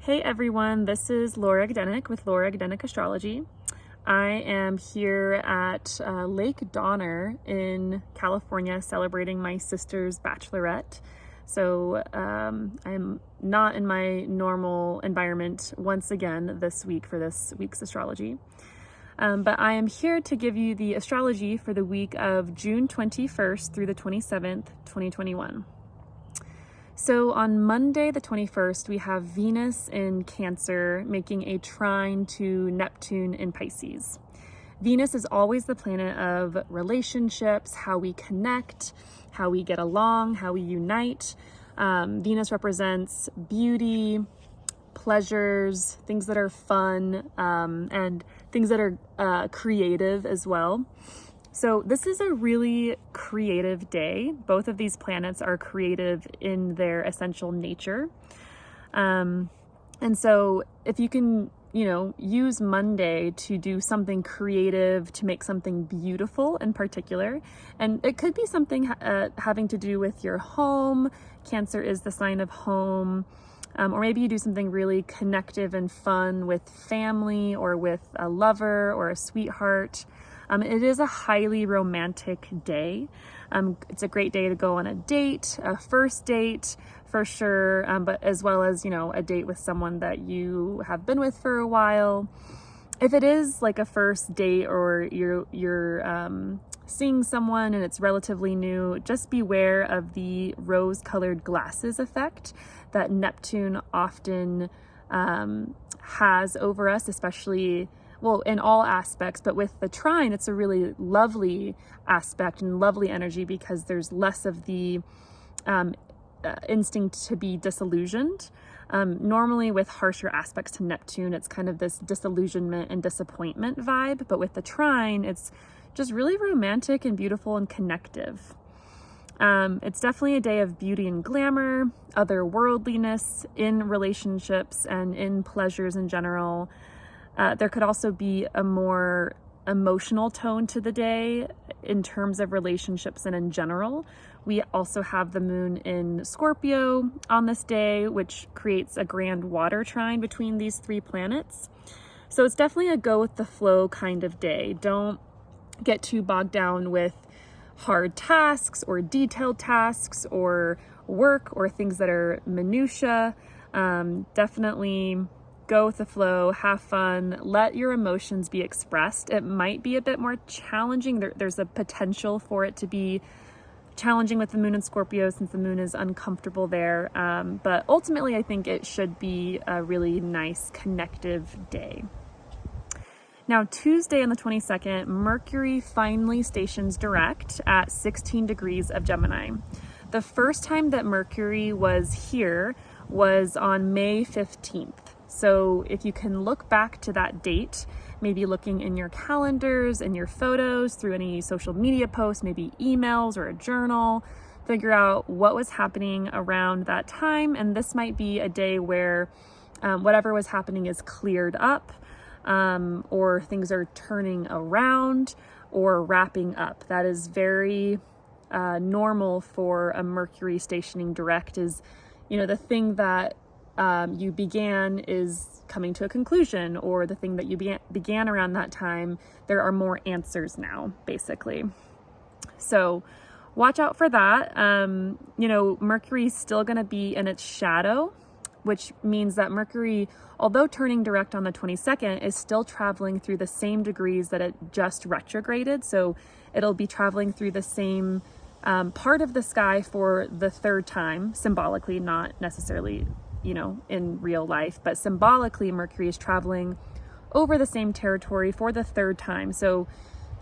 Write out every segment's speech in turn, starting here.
Hey everyone, this is Laura Gdenik with Laura Gdenik Astrology. I am here at Lake Donner in California celebrating my sister's bachelorette. So I'm not in my normal environment once again this week for this week's astrology. But I am here to give you the astrology for the week of June 21st through the 27th, 2021. So on Monday, the 21st, we have Venus in Cancer making a trine to Neptune in Pisces. Venus is always the planet of relationships, how we connect, how we get along, how we unite. Venus represents beauty, pleasures, things that are fun, and things that are creative as well. So this is a really creative day. Both of these planets are creative in their essential nature. And so if you can, use Monday to do something creative, to make something beautiful in particular, and it could be something having to do with your home. Cancer is the sign of home. Or maybe you do something really connective and fun with family or with a lover or a sweetheart. It is a highly romantic day. It's a great day to go on a date, a first date for sure, but as well as, a date with someone that you have been with for a while. If it is like a first date or you're seeing someone and it's relatively new, just beware of the rose-colored glasses effect that Neptune often has over us, especially in all aspects, but with the trine, it's a really lovely aspect and lovely energy because there's less of the instinct to be disillusioned. Normally with harsher aspects to Neptune, it's kind of this disillusionment and disappointment vibe, but with the trine, it's just really romantic and beautiful and connective. It's definitely a day of beauty and glamour, otherworldliness in relationships and in pleasures in general. There could also be a more emotional tone to the day in terms of relationships and in general. We also have the moon in Scorpio on this day, which creates a grand water trine between these three planets. So it's definitely a go with the flow kind of day. Don't get too bogged down with hard tasks or detailed tasks or work or things that are minutia. Definitely go with the flow, have fun, let your emotions be expressed. It might be a bit more challenging. There's a potential for it to be challenging with the moon in Scorpio since the moon is uncomfortable there. But ultimately, I think it should be a really nice connective day. Now, Tuesday on the 22nd, Mercury finally stations direct at 16 degrees of Gemini. The first time that Mercury was here was on May 15th. So if you can look back to that date, maybe looking in your calendars and your photos through any social media posts, maybe emails or a journal, figure out what was happening around that time. And this might be a day where whatever was happening is cleared up, or things are turning around or wrapping up. That is very normal for a Mercury stationing direct is, the thing that you began is coming to a conclusion, or the thing that you began around that time, there are more answers now, basically. So watch out for that. Mercury's still going to be in its shadow, which means that Mercury, although turning direct on the 22nd, is still traveling through the same degrees that it just retrograded. So it'll be traveling through the same part of the sky for the third time, symbolically, not necessarily in real life, but symbolically Mercury is traveling over the same territory for the third time. So,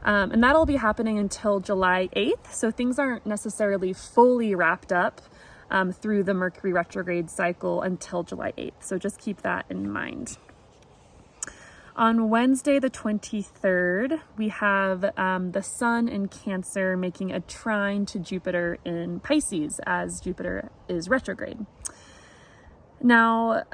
and that'll be happening until July 8th. So things aren't necessarily fully wrapped up through the Mercury retrograde cycle until July 8th. So just keep that in mind. On Wednesday, the 23rd, we have the Sun in Cancer making a trine to Jupiter in Pisces as Jupiter is retrograde. Now,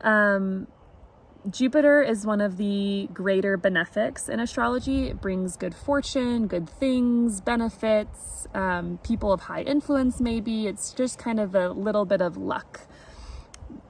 Jupiter is one of the greater benefics in astrology. It brings good fortune, good things, benefits, people of high influence maybe. It's just kind of a little bit of luck.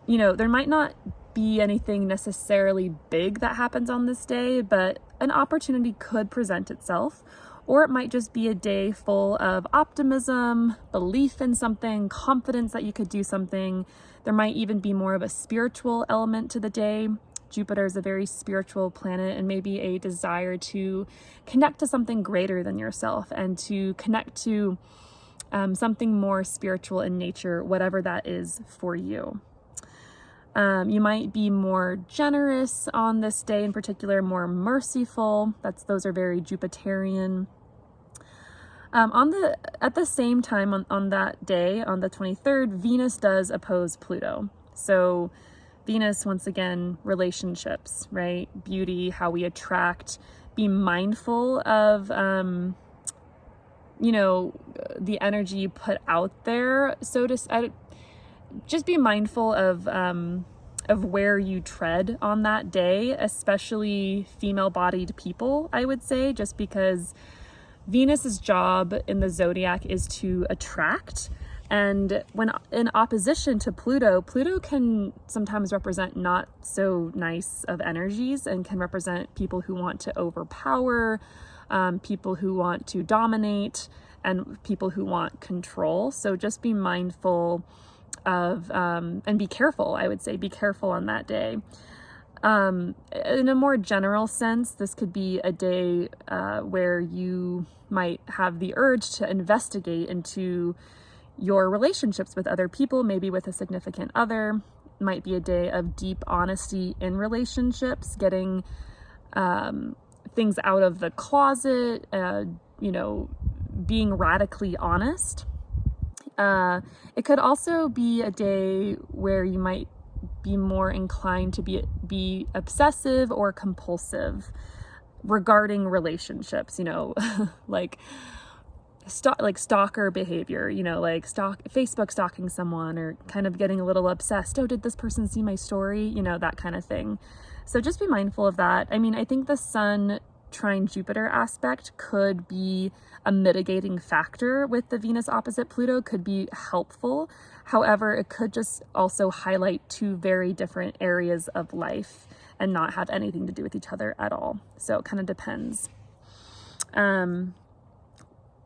There might not be anything necessarily big that happens on this day, but an opportunity could present itself. Or it might just be a day full of optimism, belief in something, confidence that you could do something. There might even be more of a spiritual element to the day. Jupiter is a very spiritual planet, and maybe a desire to connect to something greater than yourself and to connect to something more spiritual in nature, whatever that is for you. You might be more generous on this day, in particular, more merciful. Those are very Jupiterian. At the same time on that day, on the 23rd, Venus does oppose Pluto. So Venus, once again, relationships, right? Beauty, how we attract, be mindful of, the energy you put out there. Just be mindful of where you tread on that day, especially female-bodied people, I would say, just because Venus's job in the zodiac is to attract. And when in opposition to Pluto, Pluto can sometimes represent not so nice of energies and can represent people who want to overpower, people who want to dominate, and people who want control. So just be mindful of, and be careful, I would say, be careful on that day. In a more general sense, this could be a day where you might have the urge to investigate into your relationships with other people, maybe with a significant other. Might be a day of deep honesty in relationships, getting things out of the closet, being radically honest. It could also be a day where you might be more inclined to be obsessive or compulsive regarding relationships, like stalker behavior, Facebook stalking someone, or kind of getting a little obsessed. Oh, did this person see my story? That kind of thing. So just be mindful of that. I mean, I think the Sun trine Jupiter aspect could be a mitigating factor with the Venus opposite Pluto, could be helpful. However, it could just also highlight two very different areas of life and not have anything to do with each other at all. So it kind of depends.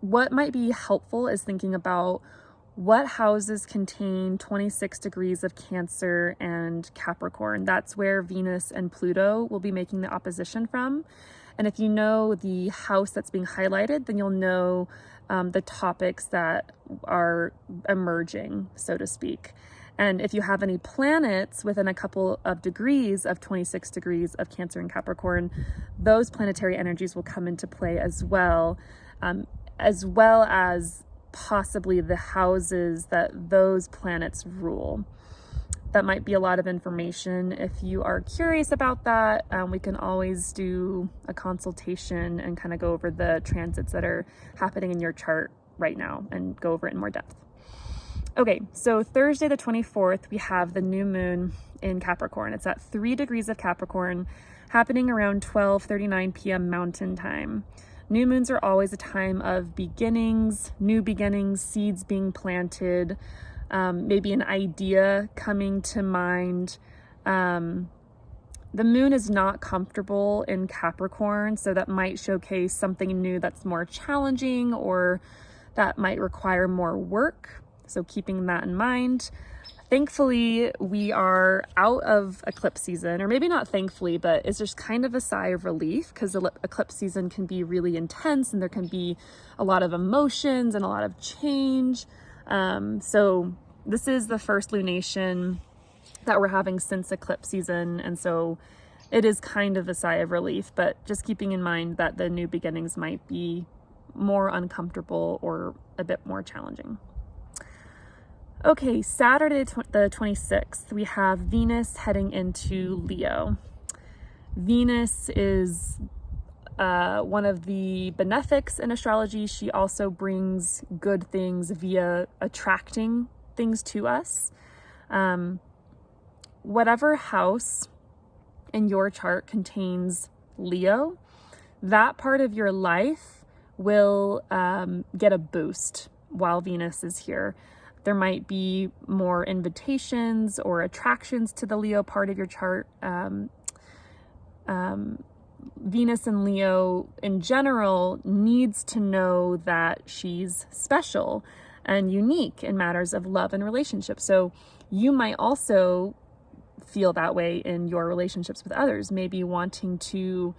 What might be helpful is thinking about what houses contain 26 degrees of Cancer and Capricorn. That's where Venus and Pluto will be making the opposition from. And if you know the house that's being highlighted, then you'll know the topics that are emerging, so to speak. And if you have any planets within a couple of degrees of 26 degrees of Cancer and Capricorn, those planetary energies will come into play as well as possibly the houses that those planets rule. That might be a lot of information. If you are curious about that, we can always do a consultation and kind of go over the transits that are happening in your chart right now and go over it in more depth. Okay, so Thursday the 24th, we have the new moon in Capricorn. It's at 3 degrees of Capricorn, happening around 12:39 p.m. Mountain Time. New moons are always a time of beginnings, new beginnings, seeds being planted, maybe an idea coming to mind. The moon is not comfortable in Capricorn, so that might showcase something new that's more challenging or that might require more work. So keeping that in mind. Thankfully, we are out of eclipse season, or maybe not thankfully, but it's just kind of a sigh of relief because the eclipse season can be really intense and there can be a lot of emotions and a lot of change. So this is the first lunation that we're having since eclipse season. And so it is kind of a sigh of relief, but just keeping in mind that the new beginnings might be more uncomfortable or a bit more challenging. Okay, Saturday the 26th, we have Venus heading into Leo. Venus is one of the benefics in astrology. She also brings good things via attracting things to us. Whatever house in your chart contains Leo, that part of your life will get a boost while Venus is here. There might be more invitations or attractions to the Leo part of your chart. Venus in Leo in general needs to know that she's special and unique in matters of love and relationships. So you might also feel that way in your relationships with others, maybe wanting to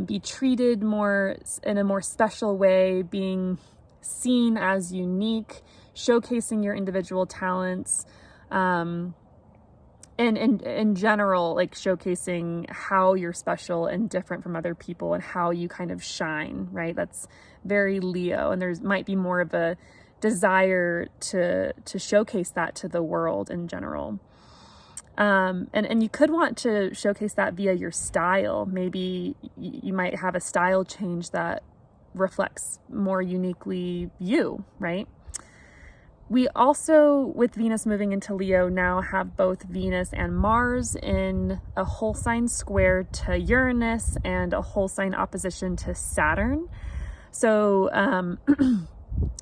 be treated more in a more special way, being seen as unique, showcasing your individual talents, and in general, like showcasing how you're special and different from other people and how you kind of shine, right? That's very Leo, and there's might be more of a desire to showcase that to the world in general. And you could want to showcase that via your style. Maybe you might have a style change that reflects more uniquely you, right? We also, with Venus moving into Leo, now have both Venus and Mars in a whole sign square to Uranus and a whole sign opposition to Saturn. So,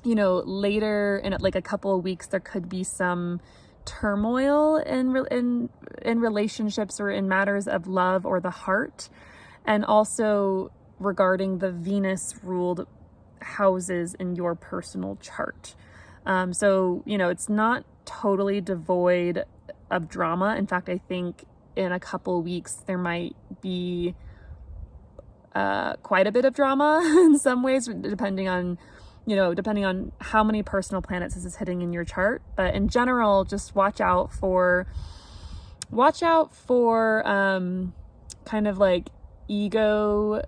you know, later in like a couple of weeks, there could be some turmoil in relationships or in matters of love or the heart, and also regarding the Venus ruled houses in your personal chart. So, you know, it's not totally devoid of drama. In fact, I think in a couple of weeks, there might be quite a bit of drama in some ways, depending on how many personal planets this is hitting in your chart. But in general, just watch out for kind of like ego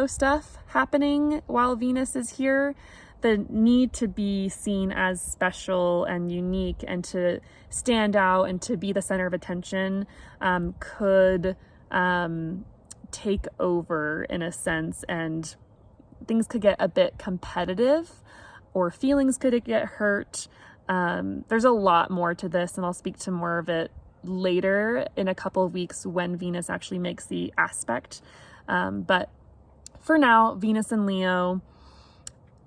stuff happening while Venus is here. The need to be seen as special and unique and to stand out and to be the center of attention could take over in a sense, and things could get a bit competitive or feelings could get hurt. There's a lot more to this, and I'll speak to more of it later in a couple of weeks when Venus actually makes the aspect. But for now, Venus and Leo,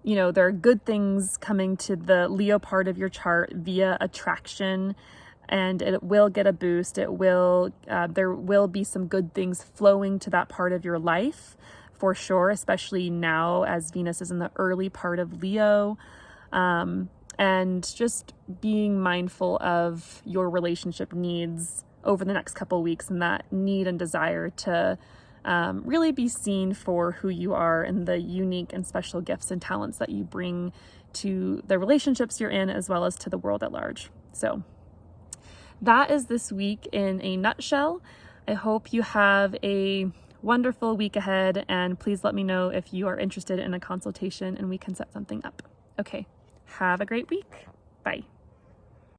you know, there are good things coming to the Leo part of your chart via attraction, and it will get a boost. There will be some good things flowing to that part of your life for sure, especially now as Venus is in the early part of Leo. And just being mindful of your relationship needs over the next couple of weeks, and that need and desire to really be seen for who you are and the unique and special gifts and talents that you bring to the relationships you're in, as well as to the world at large. So that is this week in a nutshell. I hope you have a wonderful week ahead, and please let me know if you are interested in a consultation and we can set something up. Okay, have a great week. Bye.